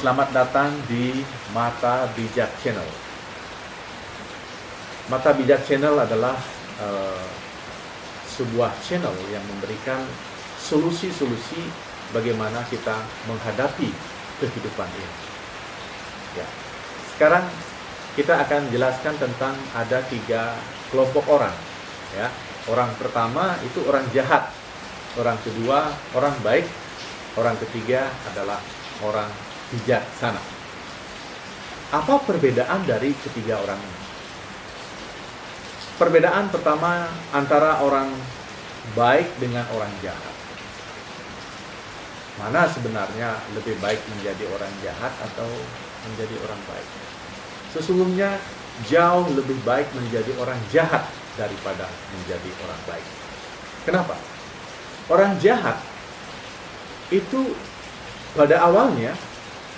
Selamat datang di Mata Bijak Channel. Mata Bijak Channel adalah sebuah channel yang memberikan solusi-solusi bagaimana kita menghadapi kehidupan ini. Ya. Sekarang kita akan jelaskan tentang ada 3 kelompok orang. Ya. Orang pertama itu orang jahat, orang kedua orang baik, orang ketiga adalah orang bijaksana. Apa perbedaan dari ketiga orang ini? Perbedaan pertama antara orang baik dengan orang jahat. Mana sebenarnya lebih baik menjadi orang jahat atau menjadi orang baik? Sesungguhnya jauh lebih baik menjadi orang jahat daripada menjadi orang baik. Kenapa? Orang jahat itu pada awalnya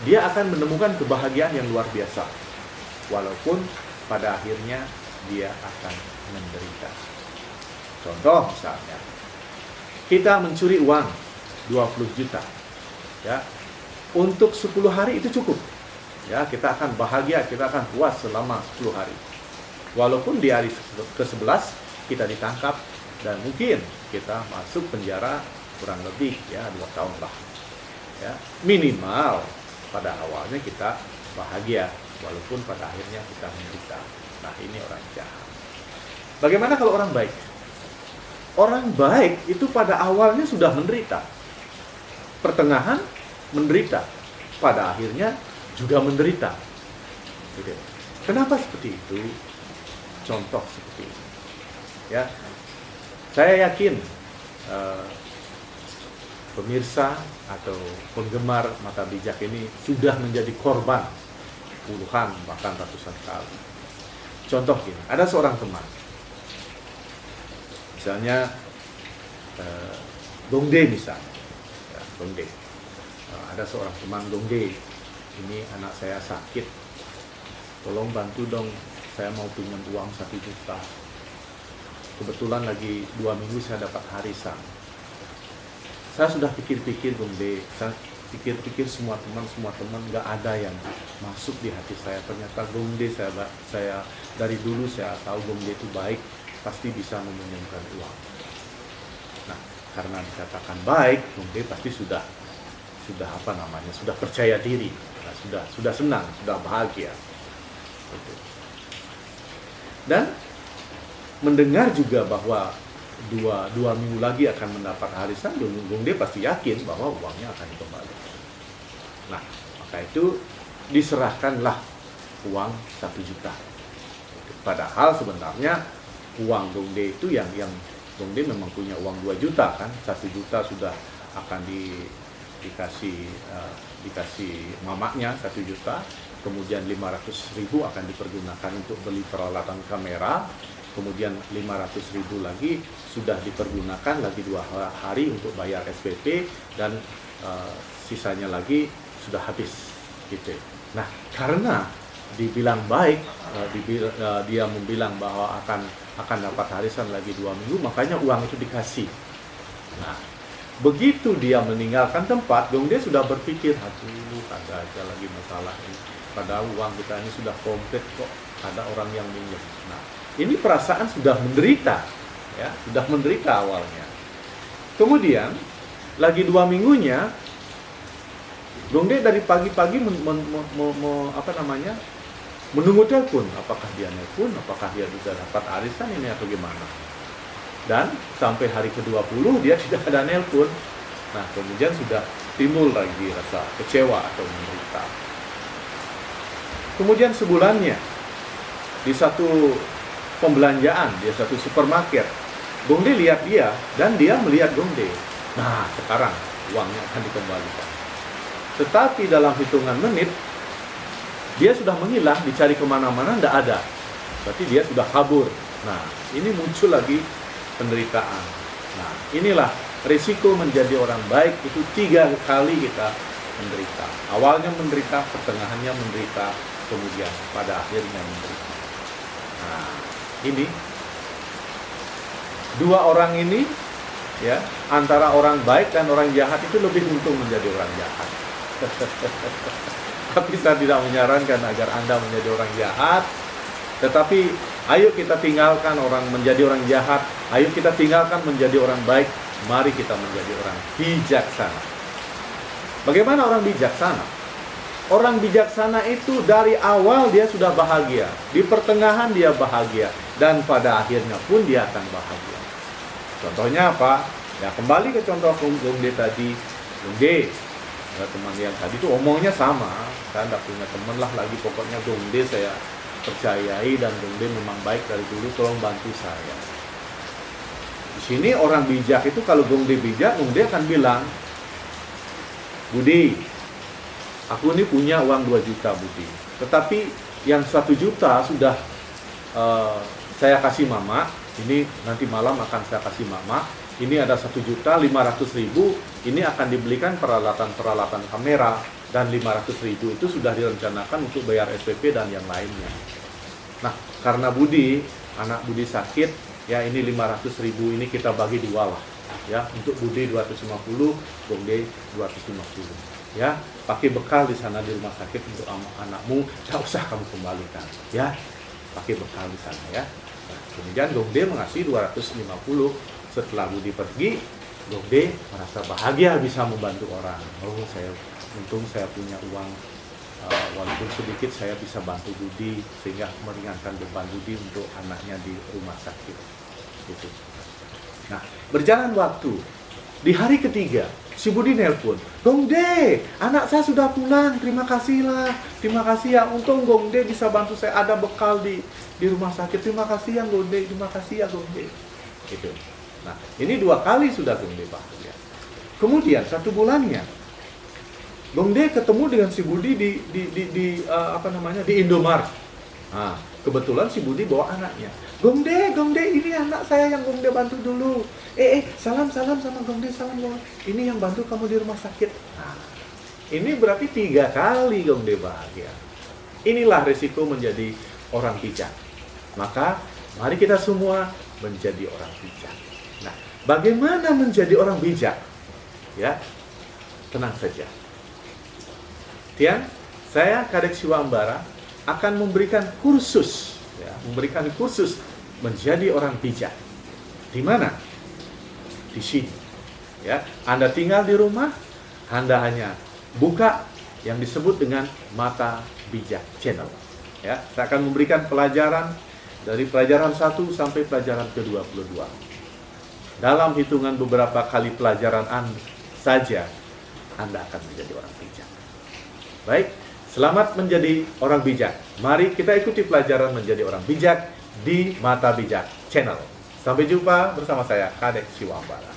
dia akan menemukan kebahagiaan yang luar biasa, walaupun pada akhirnya dia akan menderita. Contoh misalnya, kita mencuri uang 20 juta, ya, untuk 10 hari itu cukup. Ya, kita akan bahagia, kita akan puas selama 10 hari. Walaupun di hari ke-11 kita ditangkap dan mungkin kita masuk penjara kurang lebih ya 2 tahun lah. Ya, minimal pada awalnya kita bahagia, walaupun pada akhirnya kita menderita. Nah, ini orang jahat. Bagaimana kalau orang baik? Orang baik itu pada awalnya sudah menderita, pertengahan menderita, pada akhirnya juga menderita. Gitu. Kenapa seperti itu? Contoh seperti ini. Ya, saya yakin pemirsa atau penggemar Mata Bijak ini sudah menjadi korban puluhan bahkan ratusan kali. Contoh gini, ada seorang teman, misalnya Dongde misalnya, ya, Dongde. Ada seorang teman Dongde, ini anak saya sakit, tolong bantu dong, saya mau pinjam uang 1 juta. Kebetulan lagi 2 minggu saya dapat harisan. Saya sudah pikir-pikir Gombe, saya pikir-pikir semua teman nggak ada yang masuk di hati saya. Ternyata Gombe saya dari dulu saya tahu Gombe itu baik, pasti bisa meminjamkan uang. Nah, karena dikatakan baik, Gombe pasti sudah percaya diri, nah, sudah senang, sudah bahagia. Gitu. Dan mendengar juga bahwa dua minggu lagi akan mendapat harisan, Gongde pasti yakin bahwa uangnya akan dikembalikan. Nah, maka itu diserahkanlah uang 1 juta. Padahal sebenarnya uang Gongde itu yang Gongde memang punya uang 2 juta kan, 1 juta sudah akan dikasih mamanya 1 juta, kemudian 500.000 akan dipergunakan untuk beli peralatan kamera. Kemudian 500.000 lagi sudah dipergunakan lagi 2 hari untuk bayar SPP, dan sisanya lagi sudah habis gitu. Nah, karena dibilang baik, dia membilang bahwa akan dapat harisan lagi 2 minggu, makanya uang itu dikasih. Nah, begitu dia meninggalkan tempat, dong dia sudah berpikir, aduh ada aja lagi masalah ini. Padahal uang kita ini sudah komplit kok, ada orang yang minjem. Nah, ini perasaan sudah menderita, ya, sudah menderita awalnya. Kemudian lagi 2 minggunya, Dongde dari pagi-pagi menunggu telepon. Apakah dia nelpon? Apakah dia sudah dapat arisan ini atau gimana? Dan sampai hari ke-20 dia tidak ada nelpon. Nah, kemudian sudah timbul lagi rasa kecewa atau menderita. Kemudian sebulannya di satu pembelanjaan, di satu supermarket, Gongde lihat dia dan dia melihat Gongde. Nah, sekarang uangnya akan dikembalikan. Tetapi dalam hitungan menit dia sudah menghilang, dicari kemana-mana tidak ada. Berarti dia sudah kabur. Nah, ini muncul lagi penderitaan. Nah, inilah risiko menjadi orang baik, itu 3 kali kita menderita. Awalnya menderita, pertengahannya menderita, kemudian pada akhirnya menderita. Nah, ini 2 orang ini, ya, antara orang baik dan orang jahat itu lebih untung menjadi orang jahat. Tapi saya tidak menyarankan agar Anda menjadi orang jahat. Tetapi ayo kita tinggalkan orang menjadi orang jahat. Ayo kita tinggalkan menjadi orang baik. Mari kita menjadi orang bijaksana. Bagaimana orang bijaksana? Orang bijaksana itu dari awal dia sudah bahagia, di pertengahan dia bahagia, dan pada akhirnya pun dia akan bahagia. Contohnya apa? Ya kembali ke contoh Gong De tadi. Gong De, teman yang tadi itu omongnya sama. Saya tidak punya teman lah lagi, pokoknya Gong De saya percayai dan Gong De memang baik dari dulu, tolong bantu saya. Di sini orang bijak itu kalau Gong De bijak, Gong De akan bilang, Budi, aku ini punya uang 2 juta Budi, tetapi yang 1 juta sudah saya kasih mama, ini nanti malam akan saya kasih mama, ini ada 1.500.000, ini akan dibelikan peralatan kamera, dan 500.000 itu sudah direncanakan untuk bayar SPP dan yang lainnya. Nah, karena Budi, anak Budi sakit, ya ini 500.000 ini kita bagi 2 lah. Ya, untuk Budi 250, Gong De 250. Ya, pakai bekal di sana di rumah sakit untuk anakmu, tidak usah kamu kembalikan. Ya, pakai bekal di sana ya. Nah, kemudian Gong De mengasih 250. Setelah Budi pergi, Gong De merasa bahagia bisa membantu orang. Oh, untung saya punya uang, walaupun sedikit saya bisa bantu Budi sehingga meringankan beban Budi untuk anaknya di rumah sakit. Gitu. Nah, berjalan waktu. Di hari ketiga, si Budi nelpon, Gong De, anak saya sudah pulang, terima kasih lah. Terima kasih ya, untung Gong De bisa bantu saya, ada bekal di rumah sakit. Terima kasih ya Gong De, terima kasih ya Gong De. Gitu. Nah, ini 2 kali sudah Gong De bahagia. Kemudian 1 bulannya, Gong De ketemu dengan si Budi di Indomaret. Nah, kebetulan si Budi bawa anaknya. Gong De, ini anak saya yang Gong De bantu dulu. Salam sama Gong De, salam Gong. Ini yang bantu kamu di rumah sakit. Nah, ini berarti 3 kali Gong De bahagia. Inilah risiko menjadi orang bijak. Maka, mari kita semua menjadi orang bijak. Nah, bagaimana menjadi orang bijak? Ya, tenang saja. Tian, saya Kadek Siwambara akan memberikan kursus, menjadi orang bijak. Di mana? Di sini. Ya, Anda tinggal di rumah, Anda hanya buka yang disebut dengan Mata Bijak Channel. Ya, saya akan memberikan pelajaran dari pelajaran 1 sampai pelajaran ke-22. Dalam hitungan beberapa kali pelajaran saja, Anda akan menjadi orang bijak. Baik, selamat menjadi orang bijak. Mari kita ikuti pelajaran menjadi orang bijak di Mata Bijak Channel. Sampai jumpa bersama saya, Kadek Siwambara.